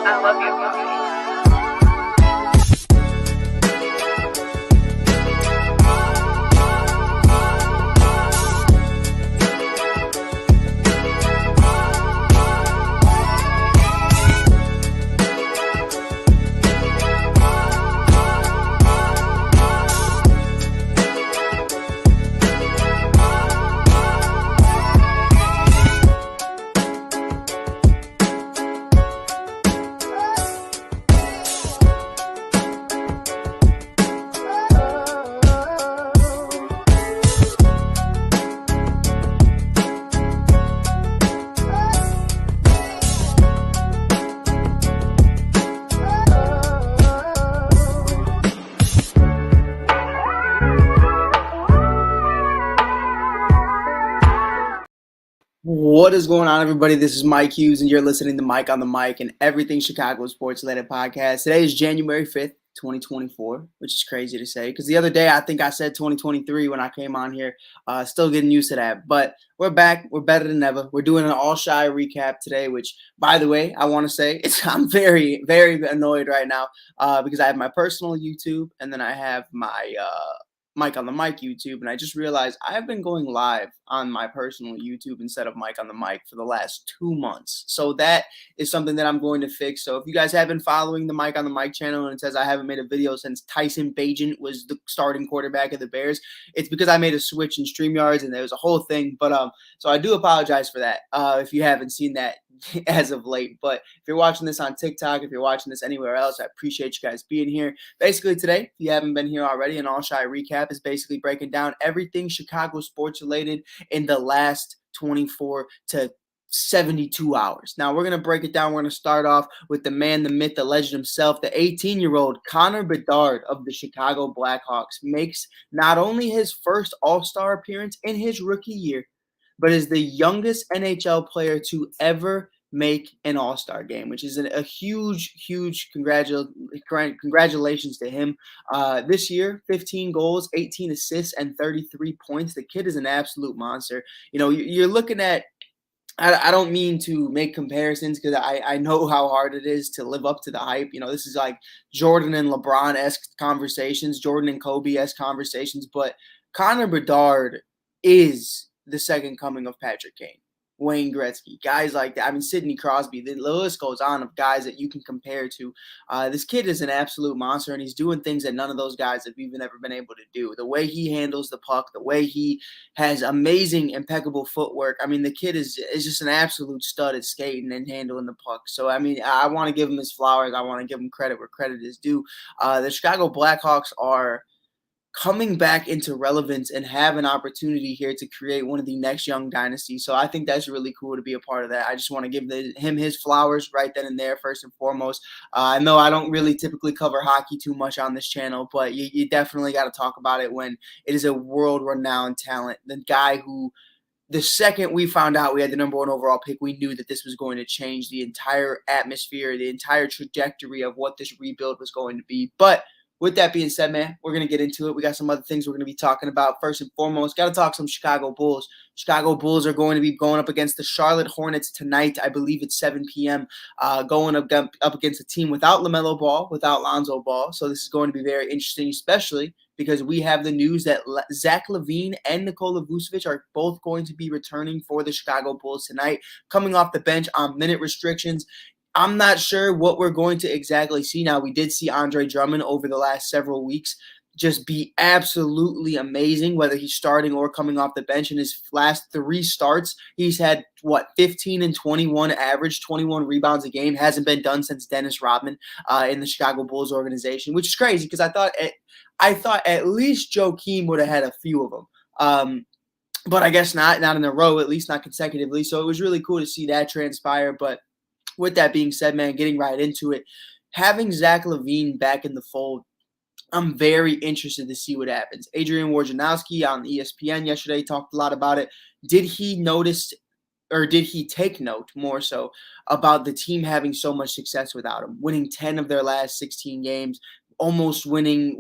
I love your movie. What is going on, everybody? This is Mike Hughes, and you're listening to Mike on the Mic and everything Chicago sports-related podcast. Today is January 5th, 2024, which is crazy to say because the other day I think I said 2023 when I came on here. Still getting used to that, but we're back. We're better than ever. We're doing an all-shy recap today, which, by the way, I want to say I'm very, very annoyed right now because I have my personal YouTube and then I have my Mike on the Mic YouTube, and I just realized I have been going live on my personal YouTube instead of Mike on the Mic for the last 2 months. So that is something that I'm going to fix. So if you guys have been following the Mike on the Mic channel and it says I haven't made a video since Tyson Bagent was the starting quarterback of the Bears, it's because I made a switch in StreamYards and there was a whole thing. But so I do apologize for that if you haven't seen that as of late. But if you're watching this on TikTok, if you're watching this anywhere else, I appreciate you guys being here. Basically today, if you haven't been here already, an all-shy recap is basically breaking down everything Chicago sports related in the last 24 to 72 hours. Now we're going to break it down. We're going to start off with the man, the myth, the legend himself, the 18-year-old Connor Bedard of the Chicago Blackhawks makes not only his first All-Star appearance in his rookie year, but is the youngest NHL player to ever make an All-Star game, which is a huge congratulations to him. This year, 15 goals, 18 assists, and 33 points. The kid is an absolute monster. You know, you're looking at, I don't mean to make comparisons because I know how hard it is to live up to the hype. You know, this is like Jordan and LeBron-esque conversations, Jordan and Kobe-esque conversations, but Connor Bedard is the second coming of Patrick Kane, Wayne Gretzky, guys like that. I mean, Sidney Crosby, the list goes on of guys that you can compare to. This kid is an absolute monster, and he's doing things that none of those guys have even ever been able to do. The way he handles the puck, the way he has amazing, impeccable footwork. I mean, the kid is just an absolute stud at skating and handling the puck. So, I mean, I want to give him his flowers. I want to give him credit where credit is due. The Chicago Blackhawks are coming back into relevance and have an opportunity here to create one of the next young dynasties. So I think that's really cool to be a part of that. I just want to give him his flowers right then and there, first and foremost. I know I don't really typically cover hockey too much on this channel, but you definitely got to talk about it when it is a world-renowned talent. The guy who, the second we found out we had the number 1 overall pick, we knew that this was going to change the entire atmosphere, the entire trajectory of what this rebuild was going to be. But with that being said, man, we're going to get into it. We got some other things we're going to be talking about. First and foremost, got to talk some Chicago Bulls. Chicago Bulls are going to be going up against the Charlotte Hornets tonight. I believe it's 7 p.m. Going up against a team without LaMelo Ball, without Lonzo Ball. So this is going to be very interesting, especially because we have the news that Zach Lavine and Nikola Vucevic are both going to be returning for the Chicago Bulls tonight, coming off the bench on minute restrictions. I'm not sure what we're going to exactly see. Now, we did see Andre Drummond over the last several weeks just be absolutely amazing, whether he's starting or coming off the bench. In his last 3 starts, he's had, 15 and 21 average, 21 rebounds a game. Hasn't been done since Dennis Rodman in the Chicago Bulls organization, which is crazy because I thought at least Joakim would have had a few of them. But I guess not in a row, at least not consecutively. So it was really cool to see that transpire. But with that being said, man, getting right into it, having Zach Lavine back in the fold, I'm very interested to see what happens. Adrian Wojnarowski on ESPN yesterday talked a lot about it. Did he notice, or did he take note more so about the team having so much success without him, winning 10 of their last 16 games, almost winning,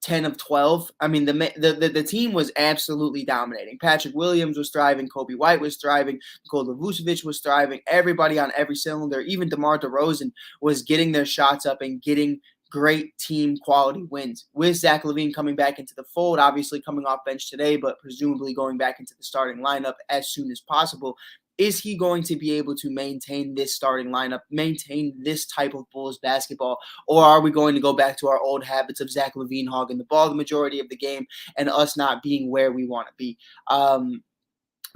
10 of 12. I mean, the team was absolutely dominating. Patrick Williams was thriving. Kobe White was thriving. Nikola Vucevic was thriving. Everybody on every cylinder, even DeMar DeRozan, was getting their shots up and getting great team quality wins. With Zach Lavine coming back into the fold, obviously coming off bench today, but presumably going back into the starting lineup as soon as possible. Is he going to be able to maintain this starting lineup, maintain this type of Bulls basketball, or are we going to go back to our old habits of Zach Lavine hogging the ball the majority of the game and us not being where we want to be?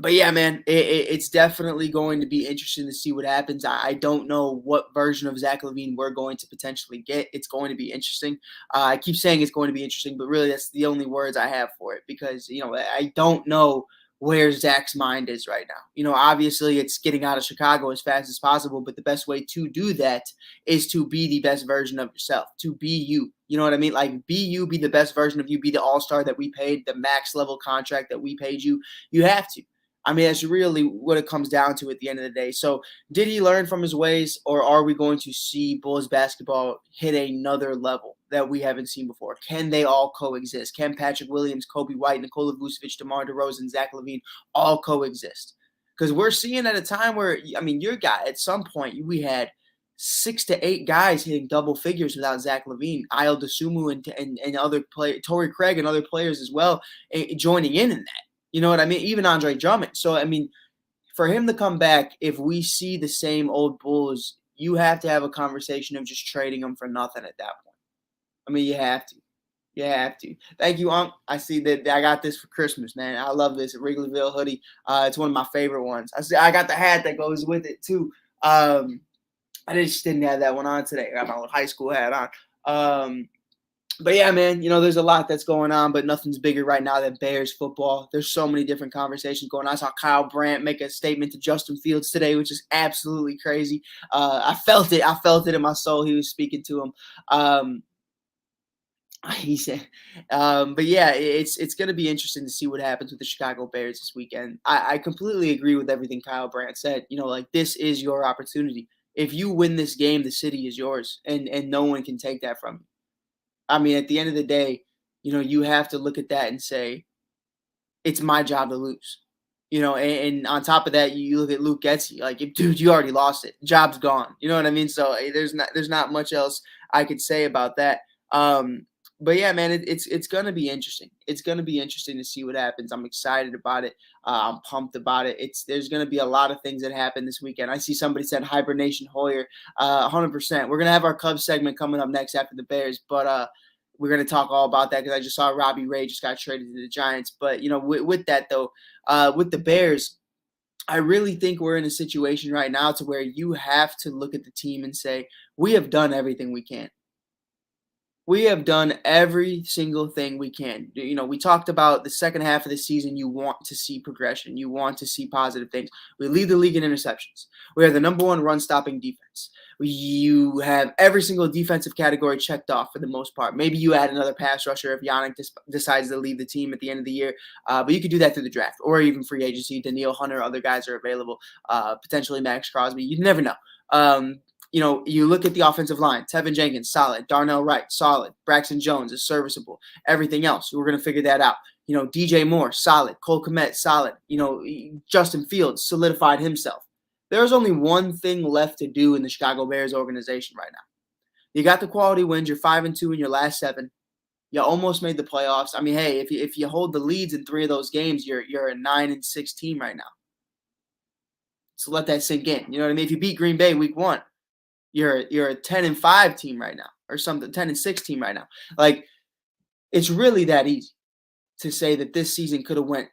But yeah, man, it's definitely going to be interesting to see what happens. I don't know what version of Zach Lavine we're going to potentially get. It's going to be interesting. I keep saying it's going to be interesting, but really that's the only words I have for it because, I don't know where Zach's mind is right now. Obviously it's getting out of Chicago as fast as possible, but the best way to do that is to be the best version of yourself, to be you. You know what I mean? Like be you, be the best version of you, be the all-star that we paid, the max level contract that we paid you. You have to. I mean, that's really what it comes down to at the end of the day. So, did he learn from his ways, or are we going to see Bulls basketball hit another level that we haven't seen before? Can they all coexist? Can Patrick Williams, Kobe White, Nikola Vucevic, DeMar DeRozan, Zach Lavine all coexist? Because we're seeing at a time where, I mean, your guy, at some point, we had 6 to 8 guys hitting double figures without Zach Lavine, Ayo Dosunmu and other players, Torrey Craig and other players as well, joining in that. You know what I mean? Even Andre Drummond. So, I mean, for him to come back, if we see the same old Bulls, you have to have a conversation of just trading him for nothing at that point. I mean, you have to. You have to. Thank you, Unc. I see that I got this for Christmas, man. I love this Wrigleyville hoodie. It's one of my favorite ones. I got the hat that goes with it, too. I just didn't have that one on today. I got my little high school hat on. But yeah, man, there's a lot that's going on, but nothing's bigger right now than Bears football. There's so many different conversations going on. I saw Kyle Brandt make a statement to Justin Fields today, which is absolutely crazy. I felt it. I felt it in my soul. He was speaking to him. He said, but yeah, it's going to be interesting to see what happens with the Chicago Bears this weekend. I completely agree with everything Kyle Brandt said. Like this is your opportunity. If you win this game, the city is yours, and no one can take that from you. I mean, at the end of the day, you have to look at that and say, it's my job to lose. And on top of that, you look at Luke Getsy, like, dude, you already lost it. Job's gone. You know what I mean? So there's not much else I could say about that. But yeah, man, it's gonna be interesting. It's gonna be interesting to see what happens. I'm excited about it. I'm pumped about it. There's gonna be a lot of things that happen this weekend. I see somebody said hibernation Hoyer, 100%. We're gonna have our Cubs segment coming up next after the Bears, but we're gonna talk all about that because I just saw Robbie Ray just got traded to the Giants. But with that though, with the Bears, I really think we're in a situation right now to where you have to look at the team and say we have done everything we can. We have done every single thing we can. We talked about the second half of the season. You want to see progression. You want to see positive things. We lead the league in interceptions. We are the number one run-stopping defense. You have every single defensive category checked off for the most part. Maybe you add another pass rusher if Yannick decides to leave the team at the end of the year. But you could do that through the draft or even free agency. Daniil Hunter, other guys are available. Potentially Max Crosby. You never know. You look at the offensive line, Tevin Jenkins, solid. Darnell Wright, solid. Braxton Jones is serviceable. Everything else, we're going to figure that out. DJ Moore, solid. Cole Kmet, solid. Justin Fields solidified himself. There's only one thing left to do in the Chicago Bears organization right now. You got the quality wins. You're 5-2 in your last 7. You almost made the playoffs. I mean, hey, if you hold the leads in 3 of those games, you're a 9-6 team right now. So let that sink in. You know what I mean? If you beat Green Bay week 1, you're a 10-5 team right now, or something, 10-6 team right now. Like, it's really that easy to say that this season could have went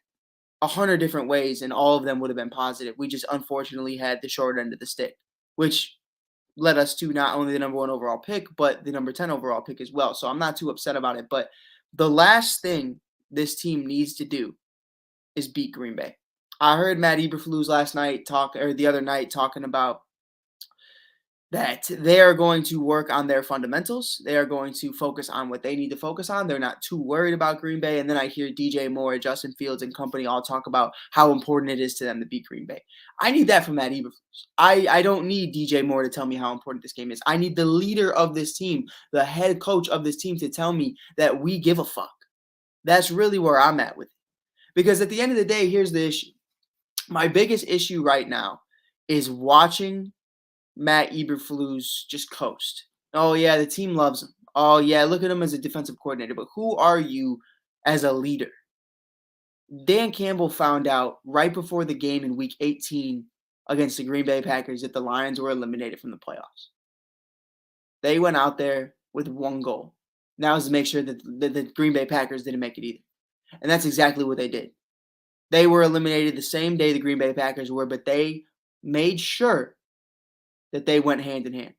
100 different ways and all of them would have been positive. We just unfortunately had the short end of the stick, which led us to not only the number 1 overall pick, but the number 10 overall pick as well. So I'm not too upset about it. But the last thing this team needs to do is beat Green Bay. I heard Matt Eberflus the other night talking about that they are going to work on their fundamentals. They are going to focus on what they need to focus on. They're not too worried about Green Bay. And then I hear DJ Moore, Justin Fields, and company all talk about how important it is to them to beat Green Bay. I need that from Matt Eberflus. I don't need DJ Moore to tell me how important this game is. I need the leader of this team, the head coach of this team, to tell me that we give a fuck. That's really where I'm at with it. Because at the end of the day, here's the issue. My biggest issue right now is watching Matt Eberflus just coast. Oh, yeah, the team loves him. Oh, yeah, look at him as a defensive coordinator. But who are you as a leader? Dan Campbell found out right before the game in Week 18 against the Green Bay Packers that the Lions were eliminated from the playoffs. They went out there with one goal. And that was to make sure that the Green Bay Packers didn't make it either. And that's exactly what they did. They were eliminated the same day the Green Bay Packers were, but they made sure that they went hand in hand.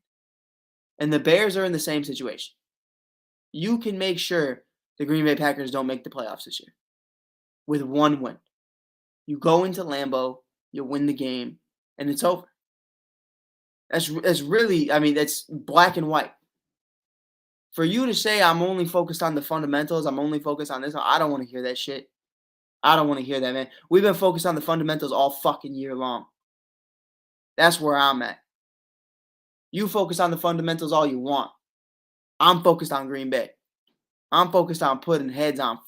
And the Bears are in the same situation. You can make sure the Green Bay Packers don't make the playoffs this year with one win. You go into Lambeau, you win the game, and it's over. That's really, I mean, that's black and white. For you to say I'm only focused on the fundamentals, I'm only focused on this, I don't want to hear that shit. I don't want to hear that, man. We've been focused on the fundamentals all fucking year long. That's where I'm at. You focus on the fundamentals all you want. I'm focused on Green Bay. I'm focused on putting heads on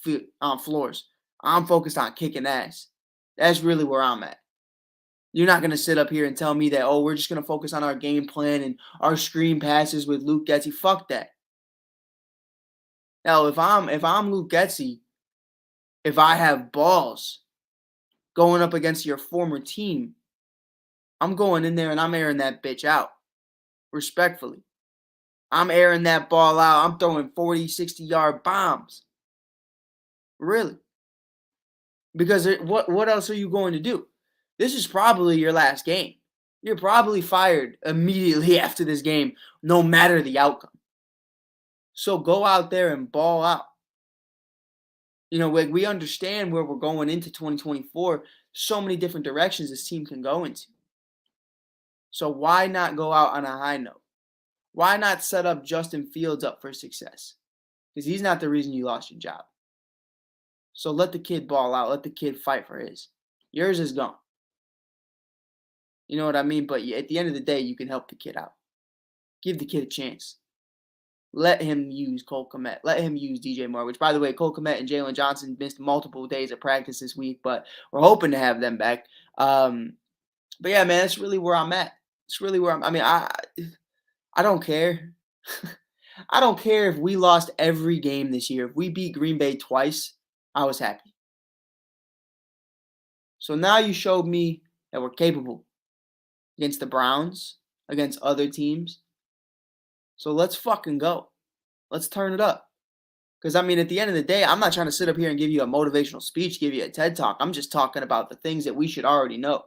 floors. I'm focused on kicking ass. That's really where I'm at. You're not going to sit up here and tell me that, oh, we're just going to focus on our game plan and our screen passes with Luke Getsy. Fuck that. Now, if I'm Luke Getsy, if I have balls going up against your former team, I'm going in there and I'm airing that bitch out. Respectfully. I'm airing that ball out. I'm throwing 40, 60-yard bombs. Really. Because what else are you going to do? This is probably your last game. You're probably fired immediately after this game, no matter the outcome. So go out there and ball out. You know, we understand where we're going into 2024. So many different directions this team can go into. So why not go out on a high note? Why not set up Justin Fields up for success? Because he's not the reason you lost your job. So let the kid ball out. Let the kid fight for his. Yours is gone. You know what I mean? But at the end of the day, you can help the kid out. Give the kid a chance. Let him use Cole Kmet. Let him use DJ Moore, which, by the way, Cole Kmet and Jalen Johnson missed multiple days of practice this week, but we're hoping to have them back. But yeah, man, that's really where I'm at. It's really where I don't care. I don't care if we lost every game this year. If we beat Green Bay twice, I was happy. So now you showed me that we're capable against the Browns, against other teams. So let's fucking go. Let's turn it up. Because, I mean, at the end of the day, I'm not trying to sit up here and give you a motivational speech, give you a TED Talk. I'm just talking about the things that we should already know.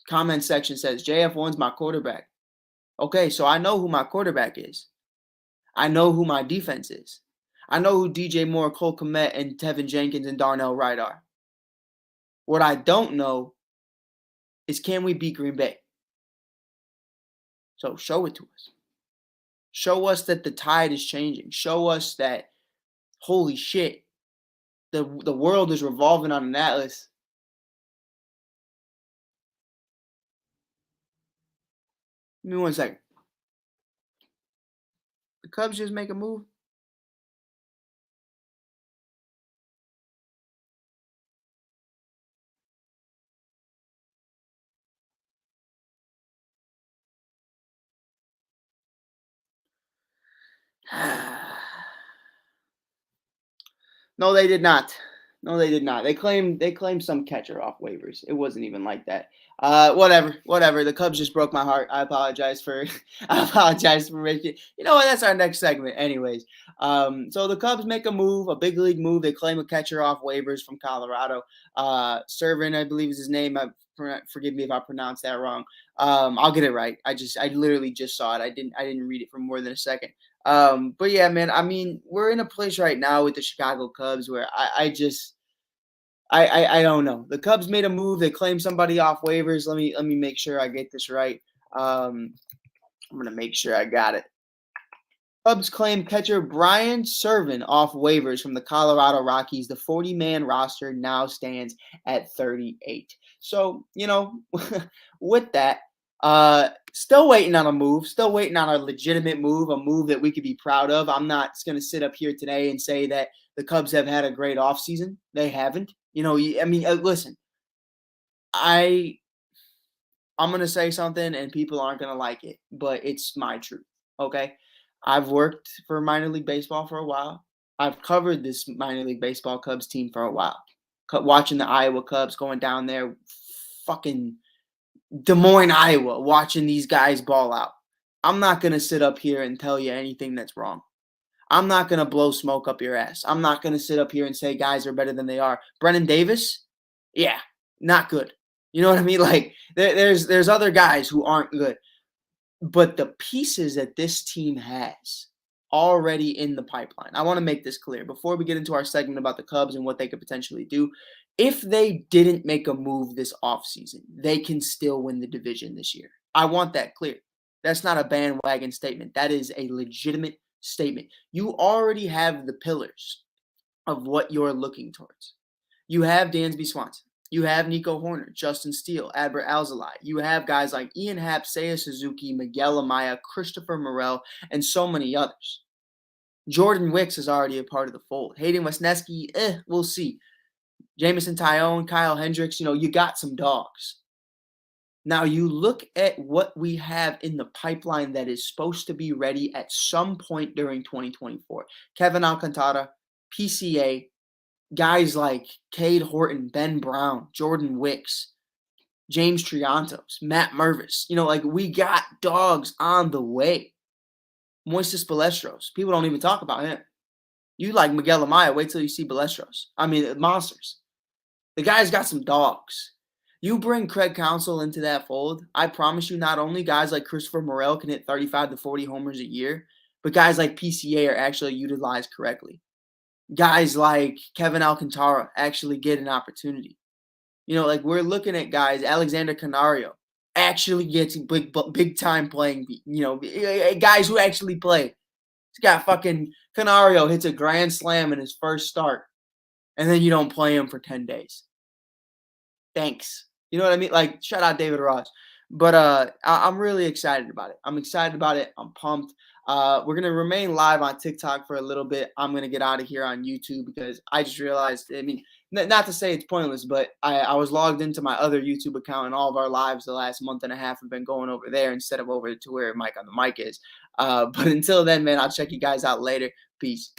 Comment section says, JF1's my quarterback. Okay, so I know who my quarterback is. I know who my defense is. I know who DJ Moore, Cole Kmet, and Tevin Jenkins and Darnell Wright are. What I don't know is, can we beat Green Bay? So show it to us. Show us that the tide is changing. Show us that, holy shit, the world is revolving on an atlas. Give me 1 second. The Cubs just make a move? No, they did not. No, they did not. They claimed some catcher off waivers. It wasn't even like that. Whatever. The Cubs just broke my heart. I apologize for making. You know what? That's our next segment, anyways. So the Cubs make a move, a big league move. They claim a catcher off waivers from Colorado. Servant, I believe is his name. Forgive me if I pronounced that wrong. I'll get it right. I literally just saw it. I didn't read it for more than a second. But yeah, man, I mean, we're in a place right now with the Chicago Cubs where I don't know. The Cubs made a move. They claimed somebody off waivers. Let me make sure I get this right. I'm going to make sure I got it. Cubs claim catcher Brian Serven off waivers from the Colorado Rockies. The 40-man roster now stands at 38. So, with that, still waiting on a move, still waiting on a legitimate move, a move that we could be proud of. I'm not going to sit up here today and say that the Cubs have had a great offseason. They haven't. Listen, I'm going to say something and people aren't going to like it, but it's my truth. Okay. I've worked for minor league baseball for a while. I've covered this minor league baseball Cubs team for a while. Watching the Iowa Cubs going down there, fucking Des Moines, Iowa, watching these guys ball out. I'm not going to sit up here and tell you anything that's wrong. I'm not going to blow smoke up your ass. I'm not going to sit up here and say guys are better than they are. Brennan Davis? Yeah, not good. You know what I mean? Like, there's other guys who aren't good. But the pieces that this team has already in the pipeline, I want to make this clear before we get into our segment about the Cubs and what they could potentially do. If they didn't make a move this offseason, they can still win the division this year. I want that clear. That's not a bandwagon statement. That is a legitimate statement. You already have the pillars of what you're looking towards. You have Dansby Swanson. You have Nico Horner, Justin Steele, Adbert Alzolay. You have guys like Ian Happ, Seiya Suzuki, Miguel Amaya, Christopher Morel, and so many others. Jordan Wicks is already a part of the fold. Hayden Wesneski, we'll see. Jamison Tyone, Kyle Hendricks, you got some dogs. Now you look at what we have in the pipeline that is supposed to be ready at some point during 2024. Kevin Alcantara, PCA, guys like Cade Horton, Ben Brown, Jordan Wicks, James Triantos, Matt Mervis. We got dogs on the way. Moises Balestros. People don't even talk about him. You like Miguel Amaya, wait till you see Balestros. Monsters. The guy's got some dogs. You bring Craig Counsell into that fold, I promise you not only guys like Christopher Morel can hit 35 to 40 homers a year, but guys like PCA are actually utilized correctly. Guys like Kevin Alcantara actually get an opportunity. We're looking at guys, Alexander Canario actually gets big time playing, guys who actually play. He's got fucking Canario hits a grand slam in his first start, and then you don't play him for 10 days. Thanks. You know what I mean? Like, shout out David Ross. But I'm really excited about it. I'm excited about it. I'm pumped. We're going to remain live on TikTok for a little bit. I'm going to get out of here on YouTube because I just realized, not to say it's pointless, but I was logged into my other YouTube account, and all of our lives the last month and a half have been going over there instead of over to where Mike on the mic is. But until then, man, I'll check you guys out later. Peace.